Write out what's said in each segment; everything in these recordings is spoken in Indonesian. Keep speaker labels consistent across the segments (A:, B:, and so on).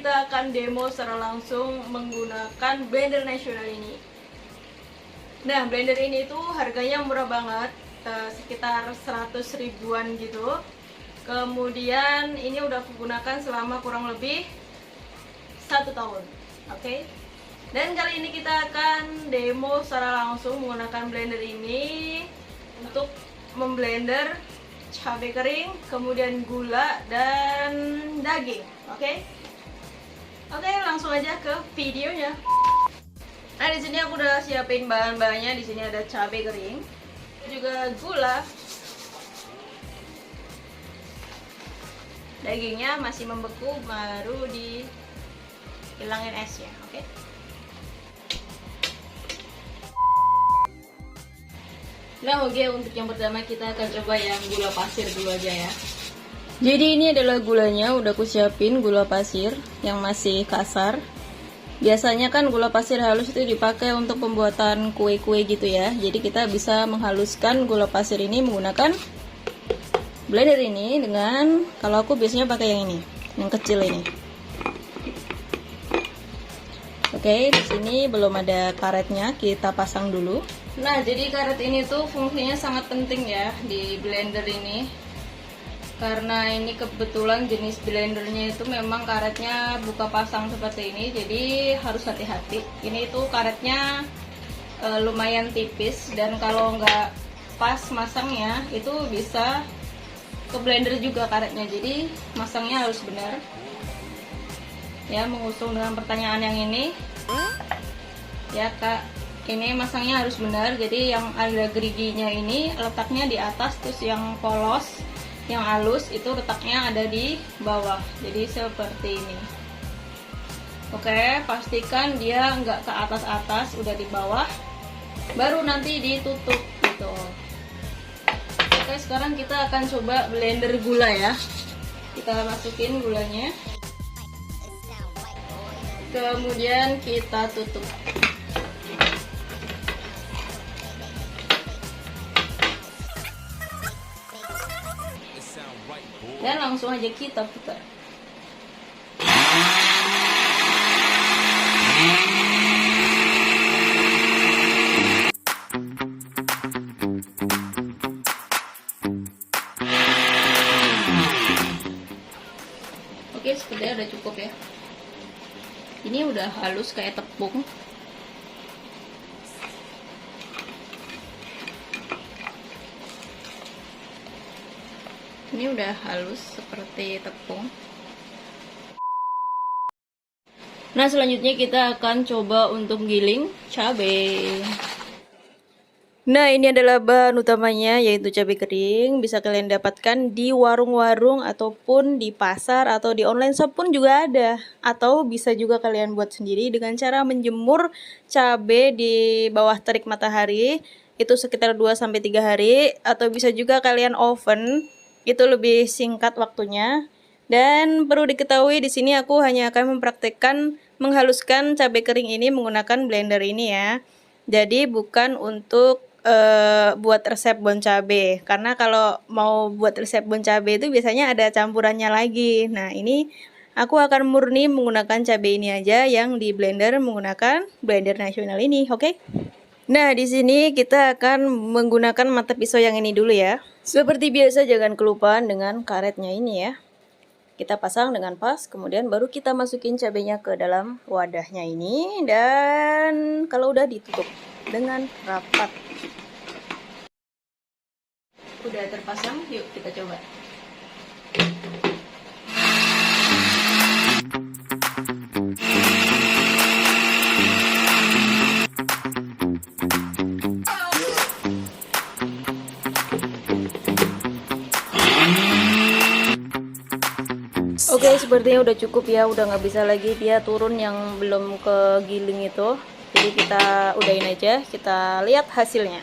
A: kita akan demo secara langsung menggunakan blender nasional ini. Nah, blender ini tuh harganya murah banget, sekitar 100 ribuan gitu. Kemudian ini udah aku gunakan selama kurang lebih 1 tahun. Oke. Dan kali ini kita akan demo secara langsung menggunakan blender ini untuk memblender cabai kering, kemudian gula dan daging. Oke, langsung aja ke videonya. Nah, di sini aku udah siapin bahan-bahannya. Di sini ada cabai kering, juga gula. Dagingnya masih membeku, baru dihilangin esnya. Oke. Nah, oke, untuk yang pertama kita akan coba yang gula pasir dulu aja ya. Jadi ini adalah gulanya, udah aku siapin gula pasir yang masih kasar. Biasanya kan gula pasir halus itu dipakai untuk pembuatan kue-kue gitu ya. Jadi kita bisa menghaluskan gula pasir ini menggunakan blender ini dengan, kalau aku biasanya pakai yang ini, yang kecil ini. Oke, di sini belum ada karetnya, kita pasang dulu. Nah, jadi karet ini tuh fungsinya sangat penting ya di blender ini. Karena ini kebetulan jenis blendernya itu memang karetnya buka pasang seperti ini, jadi harus hati-hati. Ini tuh karetnya lumayan tipis, dan kalau nggak pas masangnya itu bisa ke blender juga karetnya. Jadi masangnya harus benar. Ya, mengusung dengan pertanyaan yang ini. Ya Kak, ini masangnya harus benar. Jadi yang ada geriginya ini letaknya di atas, terus yang polos, yang halus itu letaknya ada di bawah. Jadi seperti ini. Oke, pastikan dia nggak ke atas-atas, udah di bawah, baru nanti ditutup gitu. Oke, sekarang kita akan coba blender gula ya. Kita masukin gulanya, kemudian kita tutup. Dan langsung aja kita putar. Oke, sepertinya udah cukup ya. Ini udah halus kayak tepung. Ini udah halus seperti tepung. Nah, selanjutnya kita akan coba untuk giling cabai. Nah, ini adalah bahan utamanya, yaitu cabai kering. Bisa kalian dapatkan di warung-warung ataupun di pasar atau di online shop pun juga ada. Atau bisa juga kalian buat sendiri dengan cara menjemur cabai di bawah terik matahari. Itu sekitar 2-3 hari. Atau bisa juga kalian oven. Itu lebih singkat waktunya. Dan perlu diketahui di sini aku hanya akan mempraktekkan menghaluskan cabai kering ini menggunakan blender ini ya. Jadi bukan untuk buat resep bon cabai. Karena kalau mau buat resep bon cabai itu biasanya ada campurannya lagi. Nah, ini aku akan murni menggunakan cabai ini aja yang di blender menggunakan blender nasional ini, oke? Nah, di sini kita akan menggunakan mata pisau yang ini dulu ya. Seperti biasa, jangan kelupaan dengan karetnya ini ya. Kita pasang dengan pas, kemudian baru kita masukin cabenya ke dalam wadahnya ini. Dan kalau udah ditutup dengan rapat. Udah terpasang, yuk kita coba. Oke, sepertinya udah cukup ya, udah nggak bisa lagi dia turun yang belum kegiling itu. Jadi kita udahin aja, kita lihat hasilnya.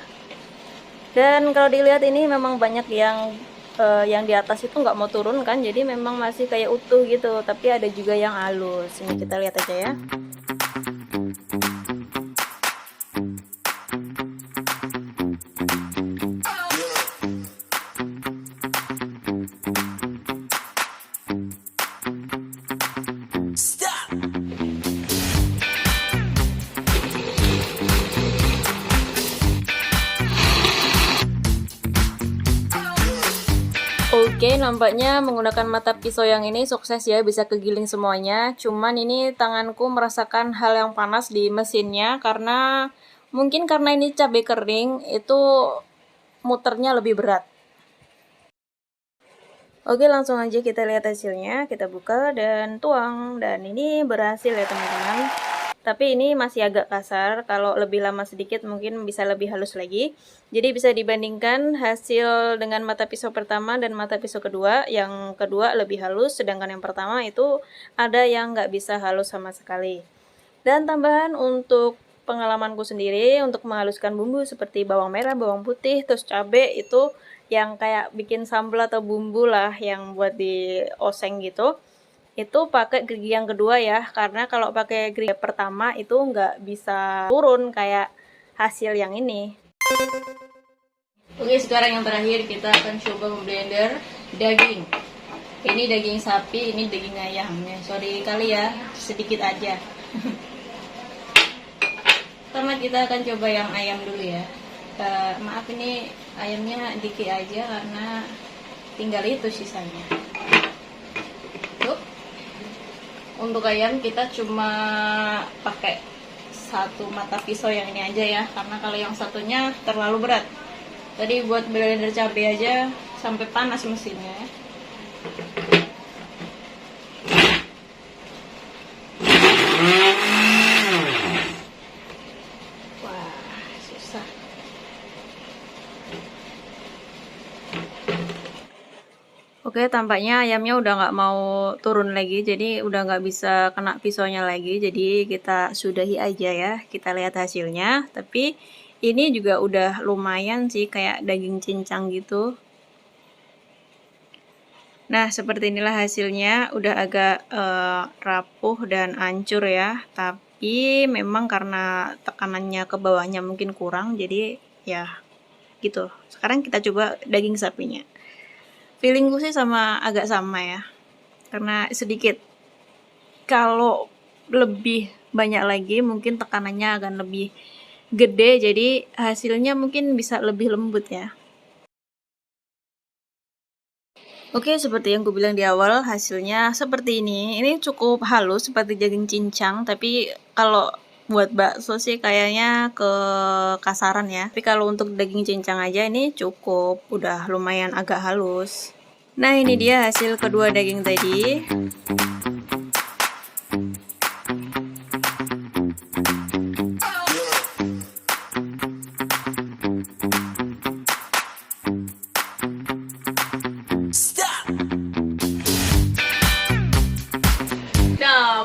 A: Dan kalau dilihat ini memang banyak yang di atas itu nggak mau turun kan, jadi memang masih kayak utuh gitu. Tapi ada juga yang halus. Ini kita lihat aja ya. Oke, nampaknya menggunakan mata pisau yang ini sukses ya, bisa kegiling semuanya. Cuman ini tanganku merasakan hal yang panas di mesinnya karena mungkin karena ini cabai kering itu muternya lebih berat. Oke, langsung aja kita lihat hasilnya. Kita buka dan tuang, dan ini berhasil ya teman-teman. Tapi ini masih agak kasar, kalau lebih lama sedikit mungkin bisa lebih halus lagi. Jadi bisa dibandingkan hasil dengan mata pisau pertama dan mata pisau kedua. Yang kedua lebih halus, sedangkan yang pertama itu ada yang nggak bisa halus sama sekali. Dan tambahan untuk pengalamanku sendiri, untuk menghaluskan bumbu seperti bawang merah, bawang putih, terus cabai itu yang kayak bikin sambal atau bumbu lah yang buat di oseng gitu, itu pakai gerigi yang kedua ya, karena kalau pakai gerigi pertama itu nggak bisa turun kayak hasil yang ini. Oke, sekarang yang terakhir kita akan coba memblender daging. Ini daging sapi, ini daging ayam ya. Sorry kali ya, sedikit aja. Pertama kita akan coba yang ayam dulu ya. Maaf ini ayamnya dikit aja karena tinggal itu sisanya. Tuh. Untuk ayam kita cuma pakai satu mata pisau yang ini aja ya, karena kalau yang satunya terlalu berat. Tadi buat blender cabai aja sampai panas mesinnya ya. Oke, tampaknya ayamnya udah nggak mau turun lagi, jadi udah nggak bisa kena pisaunya lagi. Jadi kita sudahi aja ya, kita lihat hasilnya. Tapi ini juga udah lumayan sih, kayak daging cincang gitu. Nah, seperti inilah hasilnya, udah agak rapuh dan hancur ya. Tapi memang karena tekanannya ke bawahnya mungkin kurang, jadi ya gitu. Sekarang kita coba daging sapinya. Feelingku sih agak sama ya, karena sedikit. Kalau lebih banyak lagi mungkin tekanannya akan lebih gede, jadi hasilnya mungkin bisa lebih lembut ya. Oke, seperti yang gue bilang di awal, hasilnya seperti ini. Ini cukup halus seperti daging cincang, tapi kalau buat bakso sih kayaknya kekasaran ya. Tapi kalau untuk daging cincang aja ini cukup, udah lumayan agak halus. Nah, ini dia hasil kedua daging tadi.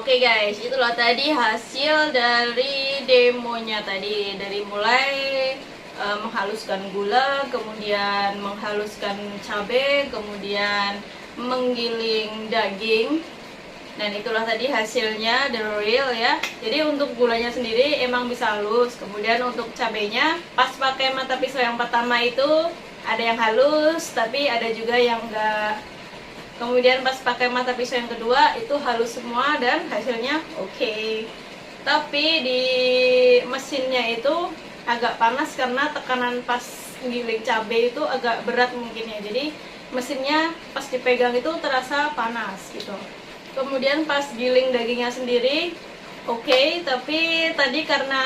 A: Oke guys, itulah tadi hasil dari demonya tadi. Dari mulai menghaluskan gula, kemudian menghaluskan cabai, kemudian menggiling daging. Dan itulah tadi hasilnya, the real ya. Jadi untuk gulanya sendiri emang bisa halus. Kemudian untuk cabainya pas pakai mata pisau yang pertama itu ada yang halus, tapi ada juga yang enggak. Kemudian pas pakai mata pisau yang kedua itu halus semua dan hasilnya oke. Tapi di mesinnya itu agak panas karena tekanan pas giling cabai itu agak berat mungkin ya. Jadi mesinnya pas dipegang itu terasa panas gitu. Kemudian pas giling dagingnya sendiri oke, tapi tadi karena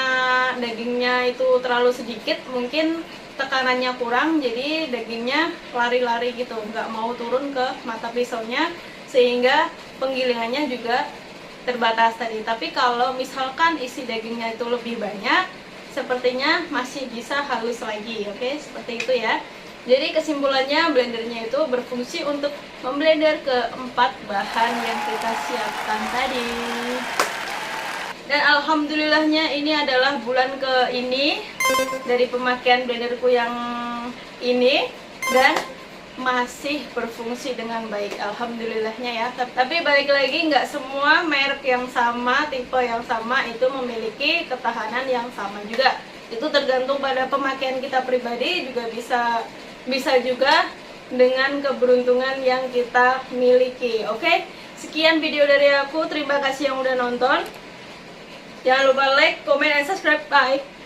A: dagingnya itu terlalu sedikit mungkin tekanannya kurang, jadi dagingnya lari-lari gitu, nggak mau turun ke mata pisaunya, sehingga penggilingannya juga terbatas tadi. Tapi kalau misalkan isi dagingnya itu lebih banyak, sepertinya masih bisa halus lagi. Oke, seperti itu ya. Jadi kesimpulannya, blendernya itu berfungsi untuk memblender keempat bahan yang kita siapkan tadi. Dan alhamdulillahnya ini adalah bulan ke ini dari pemakaian blenderku yang ini, dan masih berfungsi dengan baik, alhamdulillahnya ya. Tapi balik lagi, nggak semua merek yang sama, tipe yang sama itu memiliki ketahanan yang sama juga. Itu tergantung pada pemakaian kita pribadi, juga bisa juga dengan keberuntungan yang kita miliki. Oke, sekian video dari aku, terima kasih yang udah nonton. Jangan lupa like, comment, and subscribe. Bye.